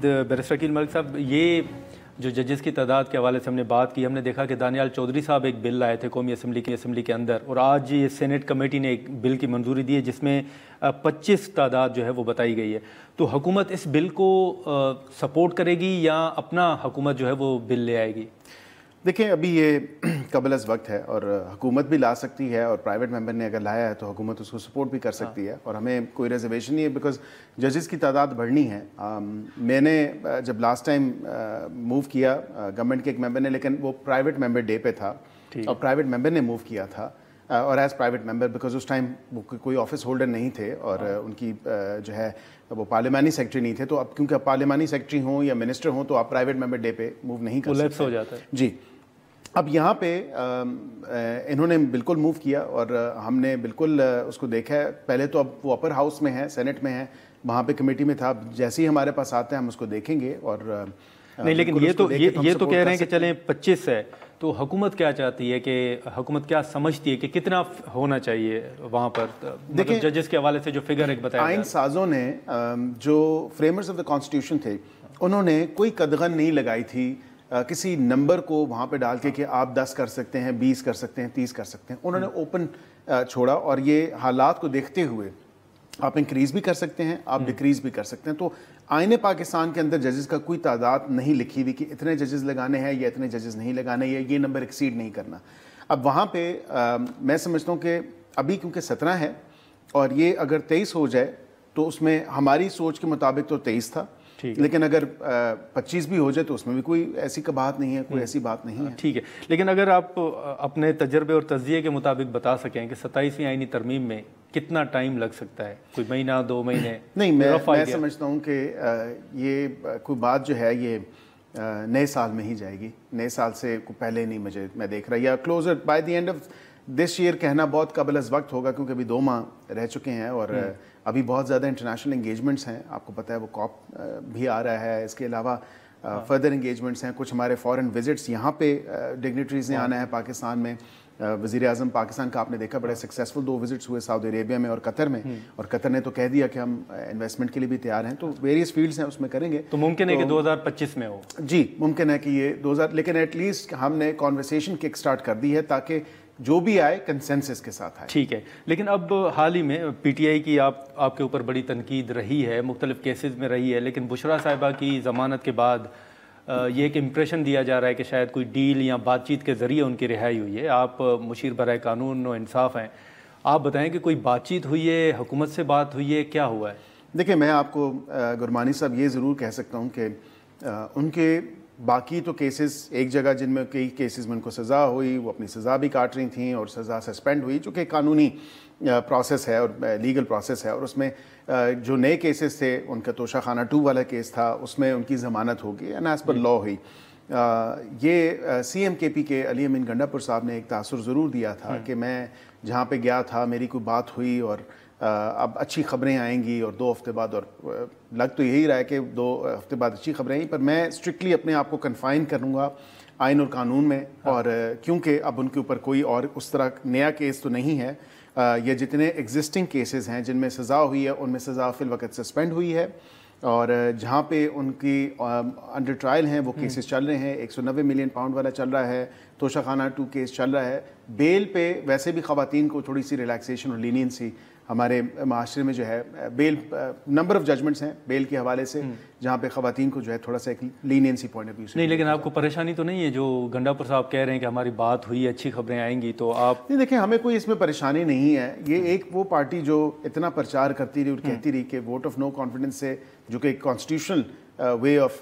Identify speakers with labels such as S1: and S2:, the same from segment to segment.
S1: Barrister Aqeel Malik साहब, ये जो जजेस की तादाद के हवाले से हमने बात की, हमने देखा कि दानियाल चौधरी साहब एक बिल लाए थे कौमी असम्बली के अंदर, और आज ये सेनेट कमेटी ने एक बिल की मंजूरी दी है जिसमें 25 तादाद जो है वो बताई गई है। तो हुकूमत इस बिल को सपोर्ट करेगी या अपना हुकूमत जो है वो बिल ले आएगी?
S2: देखें, अभी ये कबल अज़ वक्त है और हुकूमत भी ला सकती है और प्राइवेट मेंबर ने अगर लाया है तो हुकूमत उसको सपोर्ट भी कर सकती है, और हमें कोई रिजर्वेशन नहीं है बिकॉज जजेस की तादाद बढ़नी है। मैंने जब लास्ट टाइम मूव किया गवर्नमेंट के एक मेंबर ने, लेकिन वो प्राइवेट मेंबर डे पे था और प्राइवेट मेंबर ने मूव किया था, और एज़ प्राइवेट मेंबर बिकॉज उस टाइम वो कोई ऑफिस होल्डर नहीं थे और उनकी जो है वो पार्लिमानी सेक्रेटरी नहीं थे। तो अब क्योंकि आप पार्लिमानी सेक्रेटरी हों या मिनिस्टर हों तो आप प्राइवेट मेंबर डे पे मूव नहीं कर सकते,
S1: हो जाता है
S2: जी। अब यहाँ पे इन्होंने बिल्कुल मूव किया और हमने बिल्कुल उसको देखा है। पहले तो अब वो अपर हाउस में है, सेनेट में है, वहाँ पे कमेटी में था। जैसे ही हमारे पास आता है हम उसको देखेंगे और
S1: नहीं, लेकिन ये तो कह रहे हैं कि चलें 25 है, तो हुकूमत क्या चाहती है कि हुकूमत क्या समझती है कि कितना होना चाहिए वहाँ पर? मतलब जजेस के हवाले से जो फिगर एक बताया,
S2: आइन साजों ने जो फ्रेमर्स ऑफ द कॉन्स्टिट्यूशन थे उन्होंने कोई कदगन नहीं लगाई थी किसी नंबर को वहाँ पे डाल के कि आप 10 कर सकते हैं, 20 कर सकते हैं, 30 कर सकते हैं। उन्होंने ओपन छोड़ा और ये हालात को देखते हुए आप इंक्रीज़ भी कर सकते हैं, आप डिक्रीज़ भी कर सकते हैं। तो आईने पाकिस्तान के अंदर जजेस का कोई तादाद नहीं लिखी हुई कि इतने जजेस लगाने हैं या इतने जजेस नहीं लगाने, या ये नंबर एक्सीड नहीं करना। अब वहाँ पे मैं समझता हूँ कि अभी क्योंकि 17 है और ये अगर 23 हो जाए तो उसमें हमारी सोच के मुताबिक तो 23 था, लेकिन अगर 25 भी हो जाए तो उसमें भी कोई ऐसी कबाहत नहीं है, कोई ऐसी बात नहीं है।
S1: ठीक है, लेकिन अगर आप अपने तजर्बे और तज्जिए के मुताबिक बता सकें कि 27वीं आईनी तरमीम में कितना टाइम लग सकता है, कोई महीना 2 महीने?
S2: नहीं, मैं समझता हूँ कि ये कोई बात जो है ये नए साल में ही जाएगी, नए साल से पहले नहीं मैं देख रहा, या closer by the end of this year कहना बहुत कबल अज़ वक्त होगा, क्योंकि अभी 2 माह रह चुके हैं और अभी बहुत ज़्यादा इंटरनेशनल इंगेजमेंट्स हैं। आपको पता है वो कॉप भी आ रहा है, इसके अलावा फर्दर इंगेजमेंट्स हैं, कुछ हमारे फॉरेन विजिट्स यहाँ पे डिग्नेटरीज ने आना है पाकिस्तान में। वज़ीर आज़म पाकिस्तान का आपने देखा बड़े सक्सेसफुल 2 विजिट्स हुए सऊदी अरेबिया में और कतर में, और कतर ने तो कह दिया कि हम इन्वेस्टमेंट के लिए भी तैयार हैं। तो वेरियस फील्ड्स हैं उसमें करेंगे।
S1: तो मुमकिन है कि 2025 में हो?
S2: जी, मुमकिन है कि ये 2000, लेकिन एटलीस्ट हमने कॉन्वर्सेशन किक स्टार्ट कर दी है ताकि जो भी आए कंसेंसस के साथ आए।
S1: ठीक है, लेकिन अब हाल ही में पीटीआई की आपके ऊपर बड़ी तनकीद रही है, मुख्तलिफ केसेस में रही है, लेकिन बुशरा साहिबा की ज़मानत के बाद ये एक इम्प्रेशन दिया जा रहा है कि शायद कोई डील या बातचीत के ज़रिए उनकी रिहाई हुई है। आप मुशीर बराए कानून और इंसाफ हैं, आप बताएं कि कोई बातचीत हुई है, हुकूमत से बात हुई है, क्या हुआ है?
S2: देखिए, मैं आपको गुरमानी साहब ये ज़रूर कह सकता हूँ कि उनके बाकी तो केसेस एक जगह जिनमें कई केसेस में उनको सज़ा हुई, वो अपनी सज़ा भी काट रही थी और सज़ा सस्पेंड हुई, जो कि कानूनी प्रोसेस है और लीगल प्रोसेस है। और उसमें जो नए केसेस थे, उनका तोशा खाना 2 वाला केस था, उसमें उनकी ज़मानत होगी एंड एज़ पर लॉ हुई। ये CMKP के अली अमीन गंडापुर साहब ने एक तासुर ज़रूर दिया था कि मैं जहाँ पे गया था मेरी कोई बात हुई और अब अच्छी खबरें आएंगी और 2 हफ्ते बाद, और लग तो यही रहा है कि 2 हफ्ते बाद अच्छी खबरें आई, पर मैं स्ट्रिक्टली अपने आप को कन्फाइन करूँगा आइन और कानून में। और क्योंकि अब उनके ऊपर कोई और उस तरह नया केस तो नहीं है, ये जितने एग्जिस्टिंग केसेस हैं जिनमें सज़ा हुई है उनमें सज़ा फिल वक्त सस्पेंड हुई है, और जहाँ पे उनकी अंडर ट्रायल हैं वो केसेस चल रहे हैं। 190 मिलियन पाउंड वाला चल रहा है, तोशा खाना 2 केस चल रहा है। बेल पे वैसे भी ख़वातीन को थोड़ी सी रिलैक्सेशन और लीनियंसी हमारे माशरे में जो है, बेल नंबर ऑफ जजमेंट्स हैं बेल के हवाले से जहाँ पे ख़वातीन को जो है थोड़ा सा एक लीनियंसी पॉइंट ऑफ व्यू से।
S1: नहीं, लेकिन आपको परेशानी तो नहीं है जो गंडापुर साहब कह रहे हैं कि हमारी बात हुई, अच्छी खबरें आएंगी, तो आप?
S2: नहीं, देखें, हमें कोई इसमें परेशानी नहीं है। ये एक वो पार्टी जो इतना प्रचार करती रही और कहती रही कि वोट ऑफ नो कॉन्फिडेंस से, जो कि constitutional way of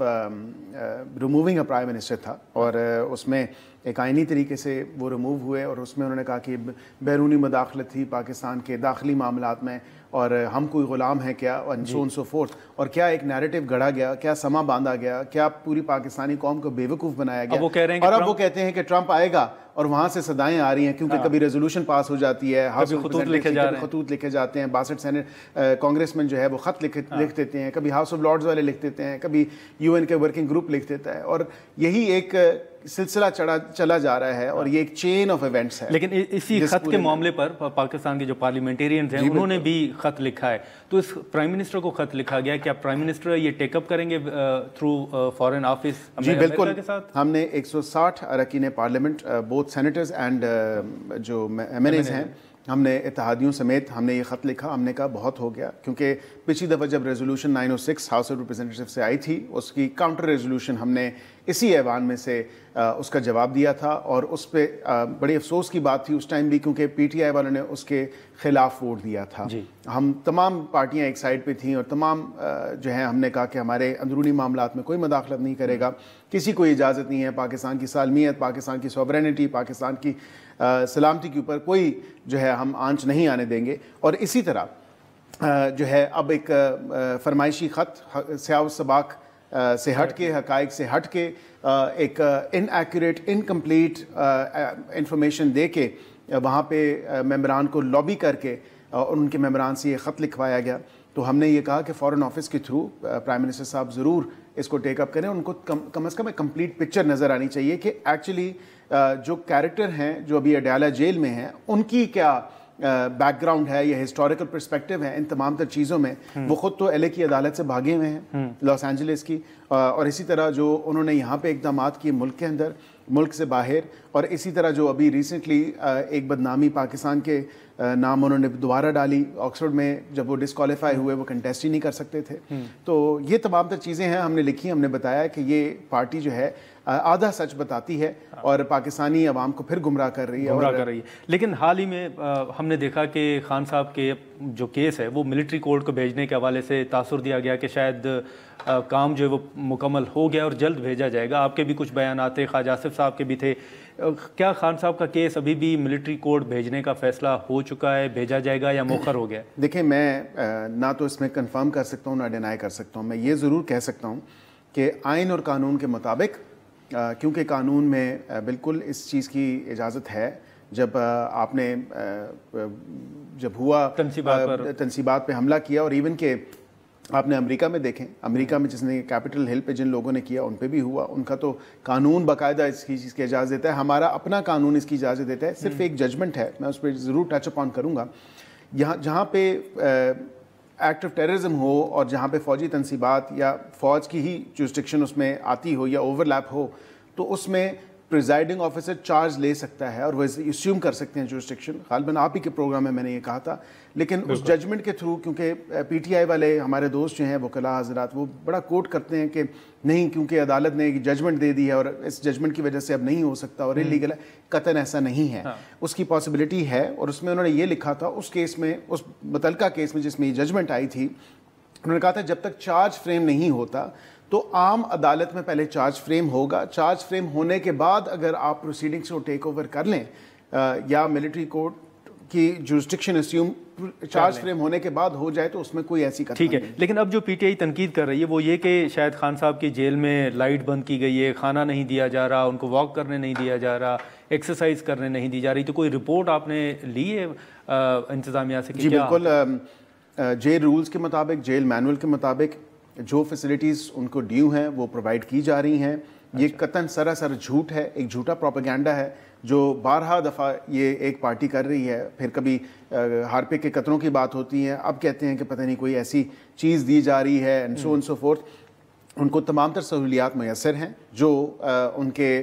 S2: removing a prime minister था, और उसमें एक आइनी तरीके से वो रिमूव हुए, और उसमें उन्होंने कहा कि बैरूनी मदाखलत थी पाकिस्तान के दाखिली मामलात में और हम कोई ग़ुलाम हैं क्या, और सो ऑन सो फोर्थ। और क्या एक नैरेटिव गढ़ा गया, क्या समा बांधा गया, क्या पूरी पाकिस्तानी कौम को बेवकूफ़ बनाया गया।
S1: वो कह रहे हैं
S2: और अब वो कहते हैं कि ट्रंप आएगा, और वहाँ से सदाएं आ रही हैं क्योंकि कभी रेजोल्यूशन पास हो जाती है, हाउस ऑफ
S1: खतूत
S2: लिखे जाते हैं, 62 सेनेट कांग्रेसमैन जो है वो ख़त लिख देते हैं, कभी हाउस ऑफ लॉर्ड्स वाले लिख देते हैं, कभी UN के वर्किंग ग्रुप लिख देता है। और यही एक سلسلہ چلا جا رہا ہے اور یہ ایک چین آف ایونٹس ہے.
S1: لیکن اسی خط کے معاملے پر پاکستان کے جو پارلیمنٹیرینز ہیں انہوں نے بھی خط لکھا ہے, تو اس پرائم منسٹر کو خط لکھا گیا, کیا پرائم منسٹر یہ ٹیک اپ کریں گے تھرو فارن آفس؟
S2: جی بالکل, ہم نے 160 اراکین پارلیمنٹ بوتھ سینیٹرز اینڈ جو ایم این ایز ہیں, ہم نے اتحادیوں سمیت ہم نے یہ خط لکھا. ہم نے کہا بہت ہو گیا, کیونکہ پچھلی دفعہ جب ریزولوشن 906 ہاؤس آف ریپرزینٹیٹیو سے آئی تھی, اس کی کاؤنٹر ریزولوشن ہم نے اسی ایوان میں سے اس کا جواب دیا تھا, اور اس پہ بڑی افسوس کی بات تھی اس ٹائم بھی, کیونکہ پی ٹی آئی والوں نے اس کے خلاف ووٹ دیا تھا. ہم تمام پارٹیاں ایک سائڈ پہ تھیں, اور تمام جو ہیں ہم نے کہا کہ ہمارے اندرونی معاملات میں کوئی مداخلت نہیں کرے گا, کسی کو اجازت نہیں ہے, پاکستان کی سالمیت, پاکستان کی سوورینٹی, پاکستان کی سلامتی کے اوپر کوئی جو ہے ہم آنچ نہیں آنے دیں گے. اور اسی طرح جو ہے اب ایک فرمائشی خط سیاہ و سباق سے ہٹ کے, حقائق سے ہٹ کے, ایک ان ایکوریٹ انکمپلیٹ انفارمیشن دے کے وہاں پہ ممبران کو لابی کر کے اور ان کے ممبران سے یہ خط لکھوایا گیا. تو ہم نے یہ کہا کہ فارن آفس کے تھرو پرائم منسٹر صاحب ضرور اس کو ٹیک اپ کریں, ان کو کم از کم ایک کمپلیٹ پکچر نظر آنی چاہیے کہ ایکچولی جو کیریکٹر ہیں جو ابھی اڈیالہ جیل میں ہیں ان کی کیا بیک گراؤنڈ ہے یا ہسٹوریکل پرسپیکٹو ہے ان تمام تر چیزوں میں. وہ خود تو ایل اے کی عدالت سے بھاگے ہوئے ہیں, لاس اینجلس کی, اور اسی طرح جو انہوں نے یہاں پہ اقدامات کیے ملک کے اندر, ملک سے باہر, اور اسی طرح جو ابھی ریسنٹلی ایک بدنامی پاکستان کے نام انہوں نے دوبارہ ڈالی آکسفورڈ میں, جب وہ ڈسکوالیفائی ہوئے وہ کنٹیسٹ ہی نہیں کر سکتے تھے. تو یہ تمام تر چیزیں ہیں ہم نے لکھی, ہم نے بتایا کہ یہ پارٹی جو ہے آدھا سچ بتاتی ہے اور پاکستانی عوام کو پھر گمراہ کر رہی ہے.
S1: لیکن حال ہی میں ہم نے دیکھا کہ خان صاحب کے جو کیس ہے وہ ملٹری کورٹ کو بھیجنے کے حوالے سے تاثر دیا گیا کہ شاید کام جو ہے وہ مکمل ہو گیا اور جلد بھیجا جائے گا. آپ کے بھی کچھ بیانات تھے, خواجہ آصف صاحب کے بھی تھے. کیا خان صاحب کا کیس ابھی بھی ملٹری کورٹ بھیجنے کا فیصلہ ہو چکا ہے, بھیجا جائے گا یا مؤخر ہو گیا؟
S2: دیکھیں, میں نہ تو اس میں کنفرم کر سکتا ہوں نہ ڈینائی کر سکتا ہوں. میں یہ ضرور کہہ سکتا ہوں کہ آئین اور قانون کے مطابق, کیونکہ قانون میں بالکل اس چیز کی اجازت ہے, جب آپ نے جب ہوا تنصیبات پہ حملہ کیا, اور ایون کہ آپ نے امریکہ میں دیکھیں, امریکہ میں جس نے کیپٹل ہل پہ جن لوگوں نے کیا ان پہ بھی ہوا, ان کا تو قانون باقاعدہ اس کی چیز کی اجازت دیتا ہے. ہمارا اپنا قانون اس کی اجازت دیتا ہے, صرف ایک ججمنٹ ہے, میں اس پہ ضرور ٹچ اپان کروں گا. جہاں پہ ایکٹ آف ٹیررزم ہو اور جہاں پہ فوجی تنصیبات یا فوج کی ہی جورسڈکشن اس میں آتی ہو یا اوور لیپ ہو, تو اس میں پریزائڈنگ آفیسر چارج لے سکتا ہے اور وہ اسیوم کر سکتے ہیں جورسڈکشن. غالباً آپ ہی کے پروگرام میں نے یہ کہا تھا. لیکن اس ججمنٹ کے تھرو, کیونکہ پی ٹی آئی والے ہمارے دوست جو ہیں وکلاء حضرات, وہ بڑا کوٹ کرتے ہیں کہ نہیں کیونکہ عدالت نے ججمنٹ دے دی ہے اور اس ججمنٹ کی وجہ سے اب نہیں ہو سکتا اور انلیگل ہے. قطعاً ایسا نہیں ہے, اس کی پاسبلٹی ہے. اور اس میں انہوں نے یہ لکھا تھا اس کیس میں, اس متعلقہ کیس میں جس میں یہ ججمنٹ آئی تھی, انہوں نے کہا تھا جب تک چارج فریم نہیں ہوتا تو عام عدالت میں پہلے چارج فریم ہوگا. چارج فریم ہونے کے بعد اگر آپ پروسیڈنگس کو ٹیک اوور کر لیں یا ملٹری کورٹ کی جورسڈکشن اسیوم چارج فریم ہونے کے بعد ہو جائے تو اس میں کوئی ایسی قطعہ
S1: ٹھیک ہے. لیکن اب جو پی ٹی آئی تنقید کر رہی ہے وہ یہ کہ شاید خان صاحب کی جیل میں لائٹ بند کی گئی ہے, کھانا نہیں دیا جا رہا, ان کو واک کرنے نہیں دیا جا رہا, ایکسرسائز کرنے نہیں دی جا رہی. تو کوئی رپورٹ آپ نے لی ہے انتظامیہ سے؟
S2: جی بالکل, جیل رولز کے مطابق, جیل مینول کے مطابق جو فیسلٹیز ان کو ڈیو ہیں وہ پرووائڈ کی جا رہی ہیں. یہ قطعاً سراسر جھوٹ ہے, ایک جھوٹا پروپیگنڈا ہے جو بارہا دفعہ یہ ایک پارٹی کر رہی ہے. پھر کبھی ہارپک کے قطروں کی بات ہوتی ہے, اب کہتے ہیں کہ پتہ نہیں کوئی ایسی چیز دی جا رہی ہے and so and so forth. ان کو تمام تر سہولیات میسر ہیں جو ان کے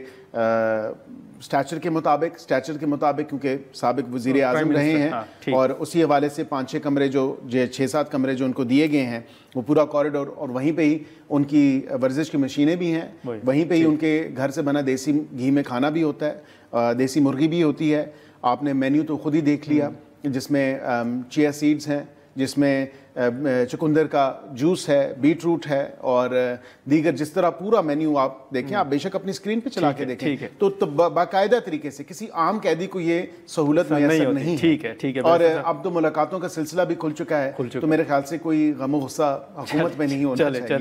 S2: اسٹیچر کے مطابق کیونکہ سابق وزیر اعظم رہے ہیں, اور اسی حوالے سے 5-6 کمرے جو 6-7 کمرے جو ان کو دیے گئے ہیں وہ پورا کوریڈور, اور وہیں پہ ہی ان کی ورزش کی مشینیں بھی ہیں, وہیں پہ ہی ان کے گھر سے بنا دیسی گھی میں کھانا بھی ہوتا ہے, دیسی مرغی بھی ہوتی ہے. آپ نے مینیو تو خود ہی دیکھ لیا جس میں چیا سیڈز ہیں, جس میں چکندر کا جوس ہے, بیٹ روٹ ہے اور دیگر جس طرح پورا مینیو آپ دیکھیں, آپ بے شک اپنی اسکرین پہ چلا کے دیکھیں تو باقاعدہ طریقے سے کسی عام قیدی کو یہ سہولت میسر نہیں ہے. اور اب تو ملاقاتوں کا سلسلہ بھی کھل چکا ہے, تو میرے خیال سے کوئی غم و غصہ حکومت میں نہیں ہونا چاہیے.